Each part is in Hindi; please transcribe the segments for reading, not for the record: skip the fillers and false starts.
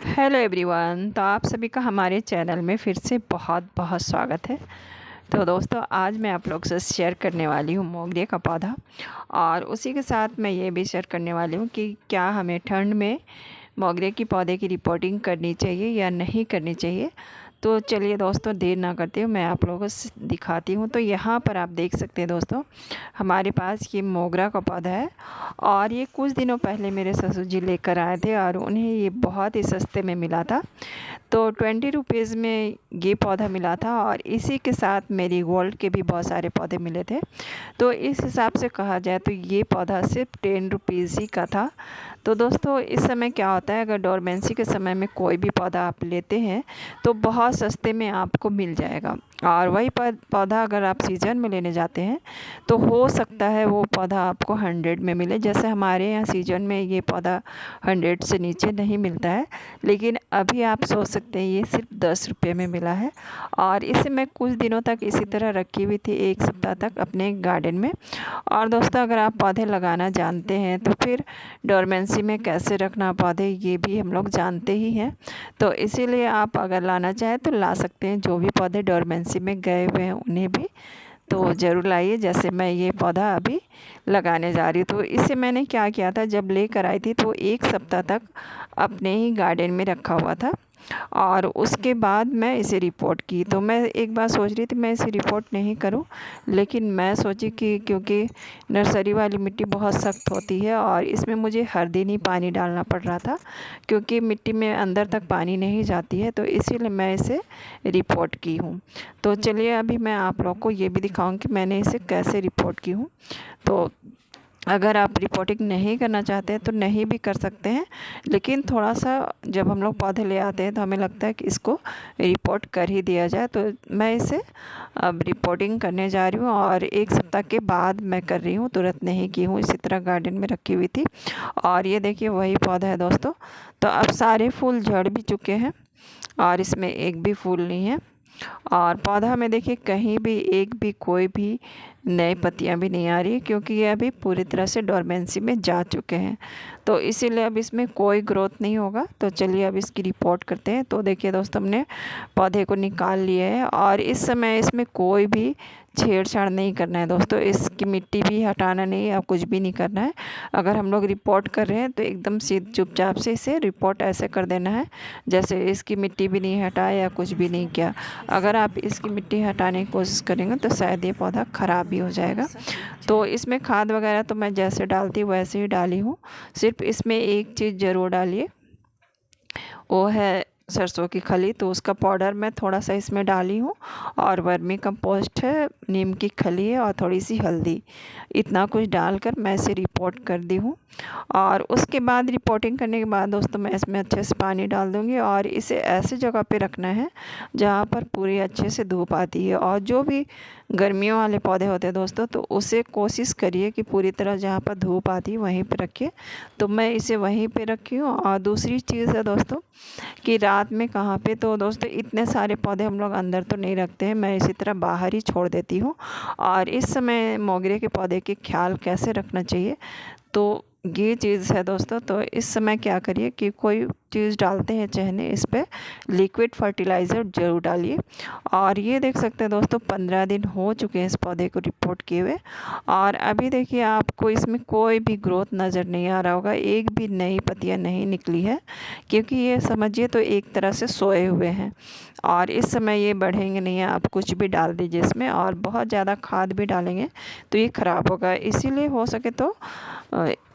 Hello everyone. तो आप सभी का हमारे चैनल में फिर से बहुत बहुत स्वागत है। तो दोस्तों, आज मैं आप लोग से शेयर करने वाली हूँ मोगरे का पौधा, और उसी के साथ मैं ये भी शेयर करने वाली हूँ कि क्या हमें ठंड में मोगरे की पौधे की रिपोर्टिंग करनी चाहिए या नहीं करनी चाहिए। तो चलिए दोस्तों, देर ना करते हुए मैं आप लोगों को दिखाती हूँ। तो यहाँ पर आप देख सकते हैं दोस्तों, हमारे पास ये मोगरा का पौधा है, और ये कुछ दिनों पहले मेरे ससुर जी लेकर आए थे और उन्हें ये बहुत ही सस्ते में मिला था। तो 20 रुपीज़ में ये पौधा मिला था, और इसी के साथ मेरी गोल्ड के भी बहुत सारे पौधे मिले थे। तो इस हिसाब से कहा जाए तो ये पौधा सिर्फ 10 रुपीज़ ही का था। तो दोस्तों, इस समय क्या होता है, अगर डोरमेंसी के समय में कोई भी पौधा आप लेते हैं तो बहुत सस्ते में आपको मिल जाएगा, और वही पौधा अगर आप सीज़न में लेने जाते हैं तो हो सकता है वो पौधा आपको 100 में मिले। जैसे हमारे यहाँ सीज़न में ये पौधा 100 से नीचे नहीं मिलता है, लेकिन अभी आप सोच सकते हैं ये सिर्फ 10 रुपये में मिला है। और इसे मैं कुछ दिनों तक इसी तरह रखी हुई थी, 1 सप्ताह तक अपने गार्डन में। और दोस्तों, अगर आप पौधे लगाना जानते हैं तो फिर डोरमेंसी में कैसे रखना पौधे, ये भी हम लोग जानते ही हैं। तो इसीलिए आप अगर लाना चाहें तो ला सकते हैं, जो भी पौधे डोरमेंसी में गए हुए हैं उन्हें भी तो ज़रूर लाइए। जैसे मैं ये पौधा अभी लगाने जा रही हूँ, तो इसे मैंने क्या किया था, जब लेकर आई थी तो 1 सप्ताह तक अपने ही गार्डन में रखा हुआ था, और उसके बाद मैं इसे रिपोर्ट की। तो मैं एक बार सोच रही थी मैं इसे रिपोर्ट नहीं करूं, लेकिन मैं सोची कि क्योंकि नर्सरी वाली मिट्टी बहुत सख्त होती है और इसमें मुझे हर दिन ही पानी डालना पड़ रहा था, क्योंकि मिट्टी में अंदर तक पानी नहीं जाती है, तो इसीलिए मैं इसे रिपोर्ट की हूँ। तो चलिए, अभी मैं आप लोग को ये भी दिखाऊँ कि मैंने इसे कैसे रिपोर्ट की हूँ। तो अगर आप रिपोर्टिंग नहीं करना चाहते हैं तो नहीं भी कर सकते हैं, लेकिन थोड़ा सा जब हम लोग पौधे ले आते हैं तो हमें लगता है कि इसको रिपोर्ट कर ही दिया जाए। तो मैं इसे अब रिपोर्टिंग करने जा रही हूँ, और 1 सप्ताह के बाद मैं कर रही हूँ, तुरंत नहीं की हूँ। इसी तरह गार्डन में रखी हुई थी, और ये देखिए वही पौधा है दोस्तों। तो अब सारे फूल झड़ भी चुके हैं और इसमें एक भी फूल नहीं है, और पौधा में देखिए कहीं भी एक भी कोई भी नई पत्तियां भी नहीं आ रही, क्योंकि ये अभी पूरी तरह से डोरमेंसी में जा चुके हैं। तो इसीलिए अब इसमें कोई ग्रोथ नहीं होगा। तो चलिए अब इसकी रिपोर्ट करते हैं। तो देखिए दोस्तों, हमने पौधे को निकाल लिया है, और इस समय इसमें कोई भी छेड़छाड़ नहीं करना है दोस्तों। इसकी मिट्टी भी हटाना नहीं है, अब कुछ भी नहीं करना है। अगर हम लोग रिपोर्ट कर रहे हैं तो एकदम से चुपचाप से इसे रिपोर्ट ऐसे कर देना है जैसे इसकी मिट्टी भी नहीं हटाया या कुछ भी नहीं किया। अगर आप इसकी मिट्टी हटाने की कोशिश करेंगे तो शायद ये पौधा ख़राब भी हो जाएगा। तो इसमें खाद वगैरह तो मैं जैसे डालती हूँ वैसे ही डाली हूँ। सिर्फ इसमें एक चीज़ ज़रूर डालिए, वो है सरसों की खली। तो उसका पाउडर मैं थोड़ा सा इसमें डाली हूँ, और वर्मी कंपोस्ट है, नीम की खली है, और थोड़ी सी हल्दी। इतना कुछ डालकर मैं इसे रिपोर्ट कर दी हूँ। और उसके बाद रिपोर्टिंग करने के बाद दोस्तों, मैं इसमें अच्छे से पानी डाल दूँगी, और इसे ऐसी जगह पे रखना है जहाँ पर पूरी अच्छे से धूप आती है। और जो भी गर्मियों वाले पौधे होते हैं दोस्तों, तो उसे कोशिश करिए कि पूरी तरह जहाँ पर धूप आती है वहीं पर रखिए। तो मैं इसे वहीं पे रखी हूँ। और दूसरी चीज़ है दोस्तों कि रात में कहाँ पे, तो दोस्तों इतने सारे पौधे हम लोग अंदर तो नहीं रखते हैं, मैं इसी तरह बाहर ही छोड़ देती हूँ। और इस समय मोगरे के पौधे के ख्याल कैसे रखना चाहिए, तो ये चीज़ है दोस्तों। तो इस समय क्या करिए कि कोई चीज़ डालते हैं चहने, इस पर लिक्विड फर्टिलाइज़र ज़रूर डालिए। और ये देख सकते हैं दोस्तों, 15 दिन हो चुके हैं इस पौधे को रिपोर्ट किए हुए, और अभी देखिए आपको इसमें कोई भी ग्रोथ नज़र नहीं आ रहा होगा, एक भी नई पत्तियाँ नहीं निकली है, क्योंकि ये समझिए तो एक तरह से सोए हुए हैं। और इस समय ये बढ़ेंगे नहीं, आप कुछ भी डाल दीजिए इसमें, और बहुत ज़्यादा खाद भी डालेंगे तो ये ख़राब होगा। इसीलिए हो सके तो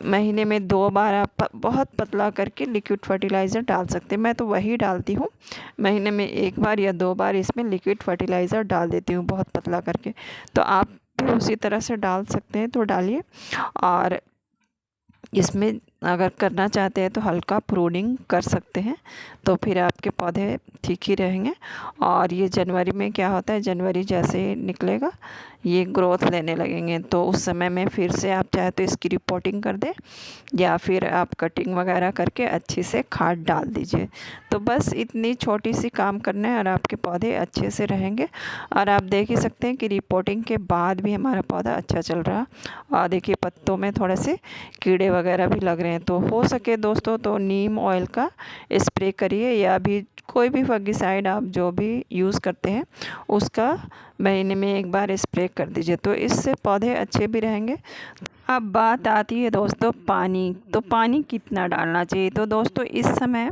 महीने में 2 बार आप बहुत पतला करके लिक्विड फर्टिलाइज़र डाल सकते हैं। मैं तो वही डालती हूँ, महीने में 1 बार या 2 बार इसमें लिक्विड फर्टिलाइज़र डाल देती हूँ बहुत पतला करके। तो आप भी उसी तरह से डाल सकते हैं, तो डालिए। और इसमें अगर करना चाहते हैं तो हल्का प्रूनिंग कर सकते हैं, तो फिर आपके पौधे ठीक ही रहेंगे। और ये जनवरी में क्या होता है, जनवरी जैसे ही निकलेगा ये ग्रोथ लेने लगेंगे, तो उस समय में फिर से आप चाहे तो इसकी रिपोर्टिंग कर दें, या फिर आप कटिंग वगैरह करके अच्छे से खाद डाल दीजिए। तो बस इतनी छोटी सी काम करना है और आपके पौधे अच्छे से रहेंगे। और आप देख ही सकते हैं कि रिपोर्टिंग के बाद भी हमारा पौधा अच्छा चल रहा। और देखिए पत्तों में थोड़े से कीड़े वगैरह भी लग रहे हैं हैं तो हो सके दोस्तों तो नीम ऑयल का स्प्रे करिए, या भी कोई भी फंगिसाइड आप जो भी यूज़ करते हैं उसका महीने में एक बार स्प्रे कर दीजिए, तो इससे पौधे अच्छे भी रहेंगे। अब बात आती है दोस्तों पानी, तो पानी कितना डालना चाहिए। तो दोस्तों इस समय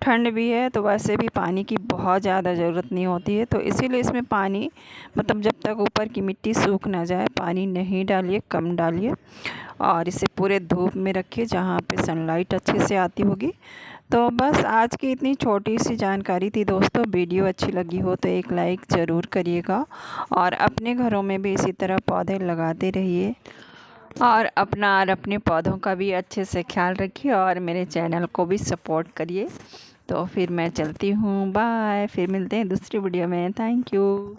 ठंड भी है तो वैसे भी पानी की बहुत ज़्यादा ज़रूरत नहीं होती है, तो इसीलिए इसमें पानी मतलब जब तक ऊपर की मिट्टी सूख ना जाए पानी नहीं डालिए, कम डालिए, और इसे पूरे धूप में रखिए जहाँ पे सनलाइट अच्छे से आती होगी। तो बस आज की इतनी छोटी सी जानकारी थी दोस्तों। वीडियो अच्छी लगी हो तो एक लाइक ज़रूर करिएगा, और अपने घरों में भी इसी तरह पौधे लगाते रहिए, और अपना और अपने पौधों का भी अच्छे से ख्याल रखिए, और मेरे चैनल को भी सपोर्ट करिए। तो फिर मैं चलती हूँ, बाय, फिर मिलते हैं दूसरी वीडियो में। Thank you.